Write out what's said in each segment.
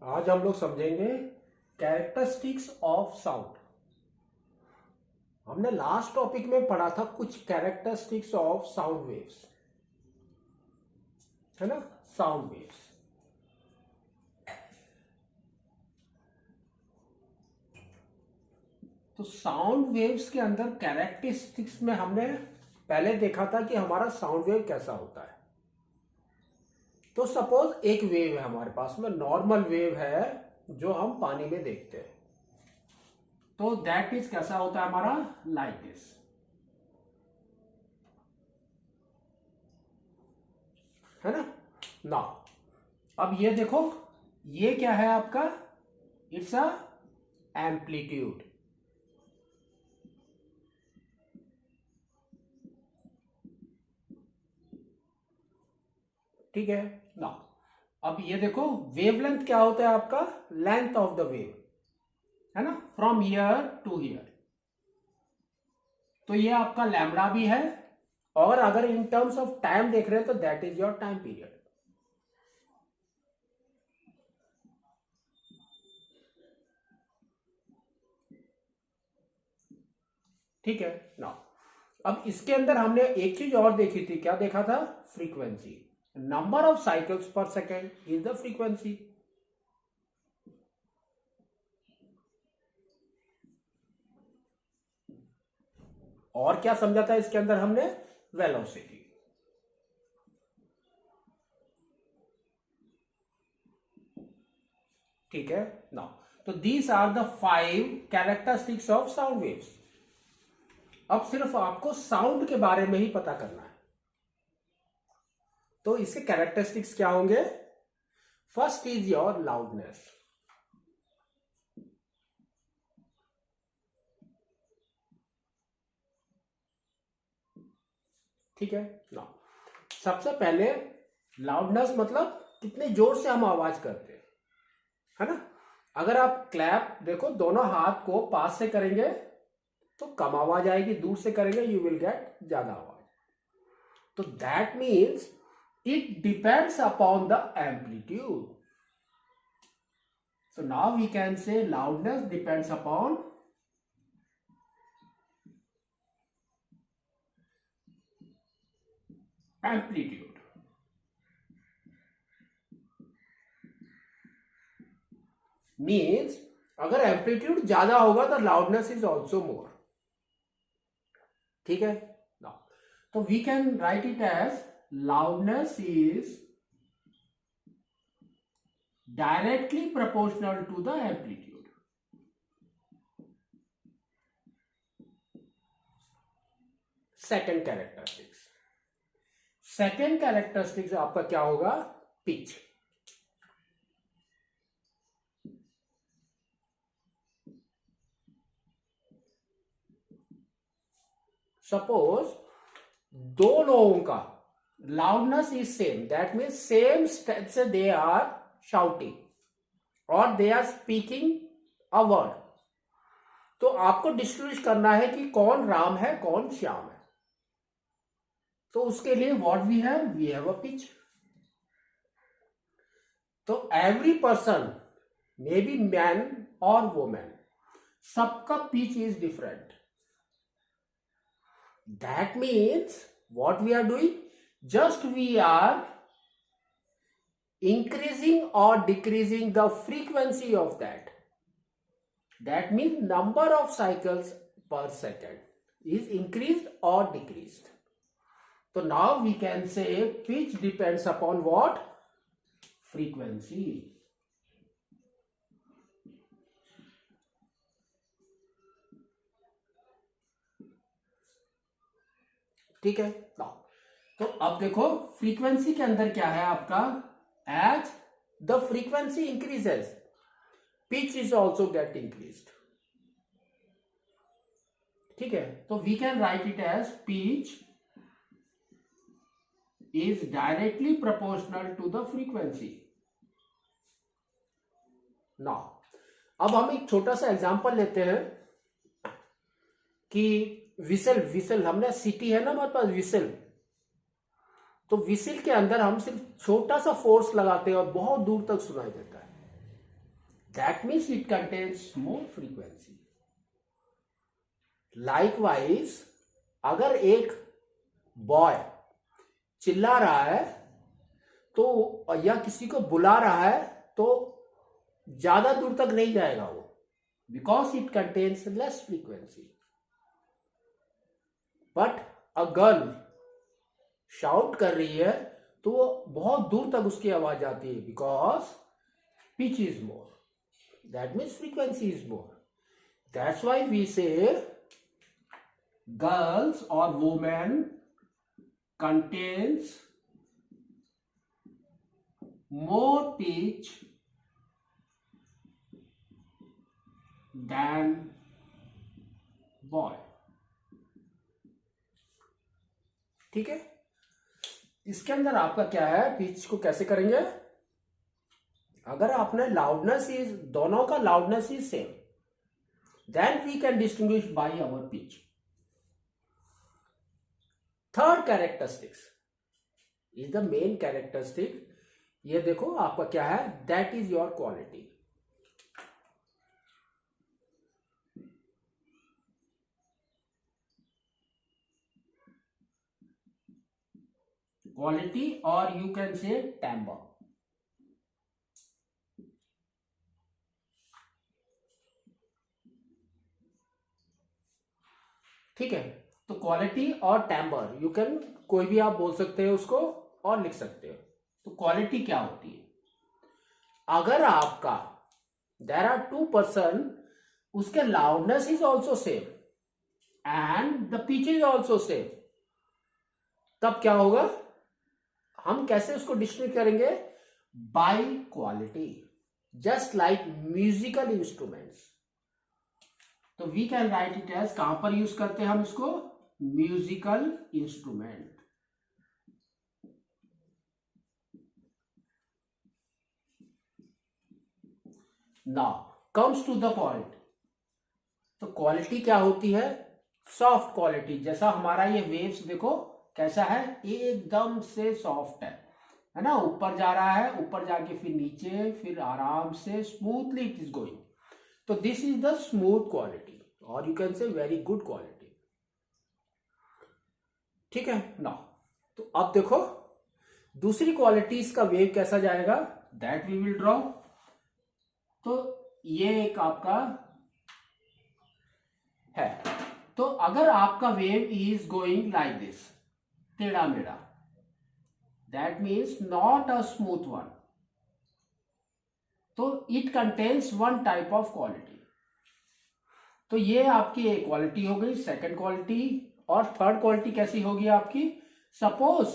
आज हम लोग समझेंगे कैरेक्टरिस्टिक्स ऑफ साउंड। हमने लास्ट टॉपिक में पढ़ा था कुछ कैरेक्टरिस्टिक्स ऑफ साउंड वेव्स, है ना। साउंड वेव्स, तो साउंड वेव्स के अंदर कैरेक्टरिस्टिक्स में हमने पहले देखा था कि हमारा साउंड वेव कैसा होता है। तो सपोज एक वेव है हमारे पास में, नॉर्मल वेव है जो हम पानी में देखते हैं, तो दैट इज कैसा होता है हमारा, लाइक दिस, है ना। ना अब ये देखो, ये क्या है आपका, इट्स अ एम्पलीट्यूड। ठीक है ना। अब ये देखो, वेवलेंथ क्या होता है आपका, लेंथ ऑफ द वेव, है ना, फ्रॉम हियर टू हियर। तो ये आपका लैम्बडा भी है, और अगर इन टर्म्स ऑफ टाइम देख रहे हैं तो that is your time period. ठीक है ना। अब इसके अंदर हमने एक चीज और देखी थी, क्या देखा था, फ्रीक्वेंसी। नंबर ऑफ साइकिल्स पर सेकेंड इज द फ्रीक्वेंसी। और क्या समझा था इसके अंदर हमने, वेलोसिटी। ठीक है ना। तो these are the 5 characteristics of sound waves. अब सिर्फ आपको साउंड के बारे में ही पता करना है। तो इसके कैरेक्टरिस्टिक्स क्या होंगे, फर्स्ट इज योर लाउडनेस। ठीक है ना। सबसे पहले लाउडनेस मतलब कितने जोर से हम आवाज करते हैं, है ना। अगर आप क्लैप देखो, दोनों हाथ को पास से करेंगे तो कम आवाज आएगी, दूर से करेंगे यू विल गेट ज्यादा आवाज। तो that means it depends upon the amplitude. So now we can say loudness depends upon amplitude. Means अगर एम्पलीट्यूड ज्यादा होगा तो लाउडनेस इज ऑल्सो मोर। ठीक है ना। तो we can write it as loudness is directly proportional to the amplitude. Second characteristics, second characteristics आपका क्या होगा, पिच। सपोज दो लोगों का loudness is same, that means same step से दे आर शाउटिंग और they are speaking a word. तो आपको डिस्टिंग्विश करना है कि कौन राम है कौन श्याम है। तो उसके लिए what we have a pitch. तो every person, may be man और वुमेन, सबका pitch is different. That means what we are doing, just we are increasing or decreasing the frequency of that. That means number of cycles per second is increased or decreased. So now we can say pitch depends upon what, frequency. ठीक है ना। तो अब देखो frequency के अंदर क्या है आपका, as the frequency increases pitch is also get increased। ठीक है, तो we can write it as pitch is directly proportional to the frequency। now अब हम एक छोटा सा एग्जांपल लेते हैं कि विसल, विसल हमने सिटी है ना हमारे पास विसल, तो विसिल के अंदर हम सिर्फ छोटा सा फोर्स लगाते हैं और बहुत दूर तक सुनाई देता है। that means it contains more frequency. Likewise, अगर एक बॉय चिल्ला रहा है तो या किसी को बुला रहा है तो ज्यादा दूर तक नहीं जाएगा वो, because it contains less frequency. But a girl shout कर रही है तो वो बहुत दूर तक उसकी आवाज आती है, because pitch is more. That means frequency is more. That's why we say girls और women contains more pitch than boy. ठीक है. इसके अंदर आपका क्या है, पिच को कैसे करेंगे. अगर आपने लाउडनेस इज, दोनों का loudness is same, then we can distinguish by our pitch. Third characteristics is the main characteristic. ये देखो आपका क्या है, that is your quality. Quality और यू कैन से टेम्बर. ठीक है. तो क्वालिटी और टेम्बर, यू कैन, कोई भी आप बोल सकते हो उसको और लिख सकते हो. तो क्वालिटी क्या होती है, अगर आपका देर आर टू पर्सन, उसके loudness is also same and the pitch is also same, तब क्या होगा, हम कैसे उसको डिस्टिंग्विश करेंगे, by quality. Just like musical instruments. तो we can write it as, कहां पर यूज करते हैं हम इसको, musical instrument. Now comes to the quality. तो क्वालिटी क्या होती है, सॉफ्ट क्वालिटी. जैसा हमारा ये वेव्स देखो कैसा है, एकदम से सॉफ्ट है ना. ऊपर जा रहा है, ऊपर जाके फिर नीचे, फिर आराम से स्मूथली इट इज गोइंग. तो this is the smooth quality, और you can say very good quality. ठीक है ना. तो अब देखो दूसरी क्वालिटीज का वेव कैसा जाएगा, दैट वी विल ड्रॉ. तो ये एक आपका है. तो अगर आपका wave is going like this, टेढ़ा मेढ़ा, that means not a smooth one. तो it contains one type of quality. तो ये आपकी एक क्वालिटी हो गई, सेकंड क्वालिटी. और थर्ड क्वालिटी कैसी होगी आपकी, सपोज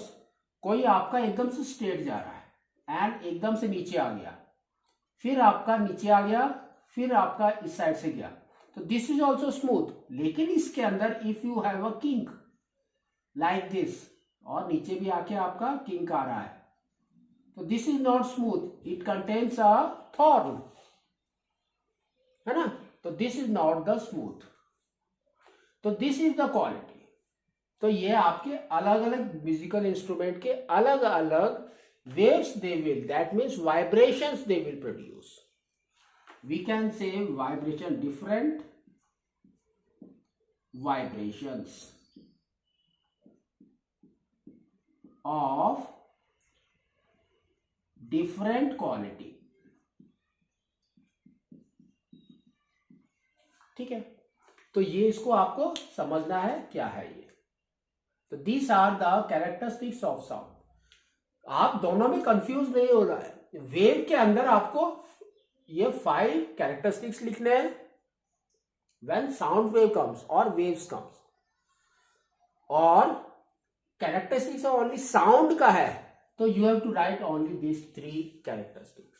कोई आपका एकदम से स्ट्रेट जा रहा है एंड एकदम से नीचे आ गया, फिर आपका नीचे आ गया, फिर आपका इस साइड से गया, तो दिस इज ऑल्सो स्मूथ. लेकिन इसके अंदर if you have a kink like this, और नीचे भी आके आपका किंक आ रहा है, तो this is not smooth, it contains a thorn, है ना. तो this is not the smooth. तो दिस इज द क्वालिटी. तो ये आपके अलग अलग म्यूजिकल इंस्ट्रूमेंट के अलग अलग waves they will, that means vibrations they will produce. We can say vibration, different vibrations of different quality. ठीक है. तो ये इसको आपको समझना है क्या है ये. तो these are the characteristics of sound. आप दोनों में कंफ्यूज नहीं होना है. वेव के अंदर आपको ये 5 कैरेक्टरिस्टिक्स लिखने हैं व्हेन साउंड वेव कम्स और वेव्स कम्स. और कैरेक्टरिस्टिक्स ओनली साउंड का है, तो you have to write only this 3 characteristics.